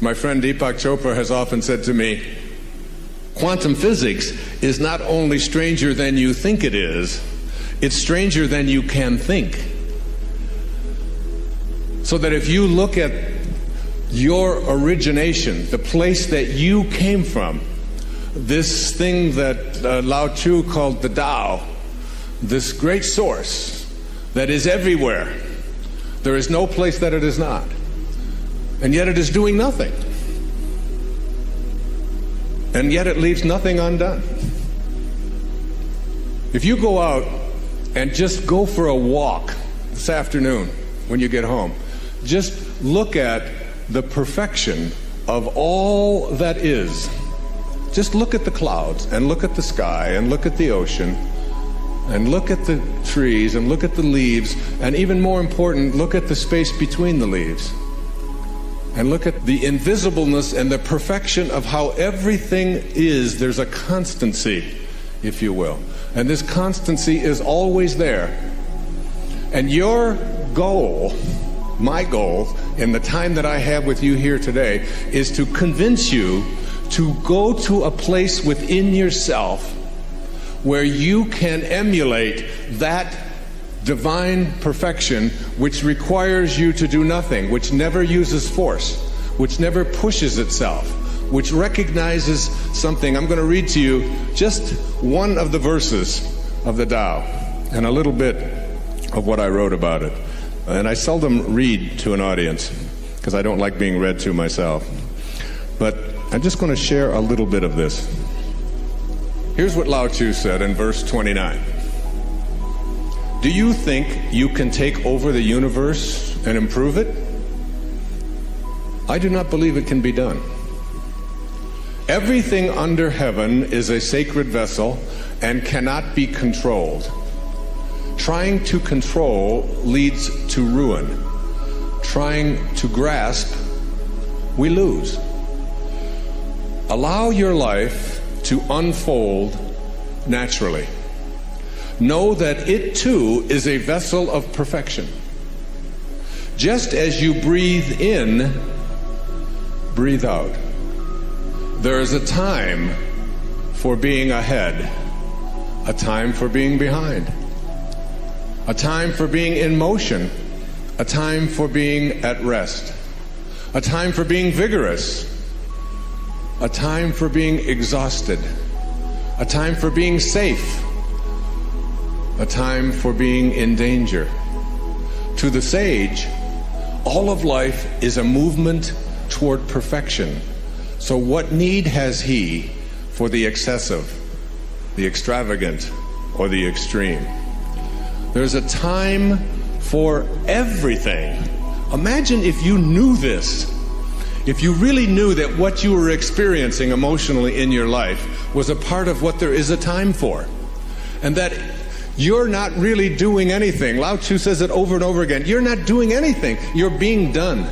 As my friend Deepak Chopra has often said to me, quantum physics is not only stranger than you think it is, it's stranger than you can think. So that if you look at your origination, the place that you came from, this thing that Lao Tzu called the Tao, this great source that is everywhere, there is no place that it is not. And yet it is doing nothing. And yet it leaves nothing undone. If you go out and just go for a walk this afternoon when you get home, just look at the perfection of all that is. Just look at the clouds and look at the sky and look at the ocean and look at the trees and look at the leaves, and even more important, look at the space between the leaves. And look at the invisibleness and the perfection of how everything is. There's a constancy, if you will. And this constancy is always there. And your goal, my goal, in the time that I have with you here today, is to convince you to go to a place within yourself where you can emulate that divine perfection, which requires you to do nothing, which never uses force, which never pushes itself, which recognizes something. I'm going to read to you just one of the verses of the Tao and a little bit of what I wrote about it. And I seldom read to an audience because I don't like being read to myself. But I'm just going to share a little bit of this. Here's what Lao Tzu said in verse 29. Do you think you can take over the universe and improve it? I do not believe it can be done. Everything under heaven is a sacred vessel and cannot be controlled. Trying to control leads to ruin. Trying to grasp, we lose. Allow your life to unfold naturally. Know that it too is a vessel of perfection. Just as you breathe in, breathe out. There is a time for being ahead, a time for being behind, a time for being in motion, a time for being at rest, a time for being vigorous, a time for being exhausted, a time for being safe, a time for being in danger. To the sage, all of life is a movement toward perfection. So what need has he for the excessive, the extravagant, or the extreme? There's a time for everything. Imagine if you knew this. If you really knew that what you were experiencing emotionally in your life was a part of what there is a time for, and that you're not really doing anything. Lao Tzu says it over and over again. You're not doing anything. You're being done.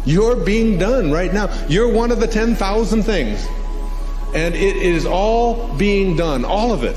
You're being done right now. You're one of the 10,000 things. And it is all being done, all of it.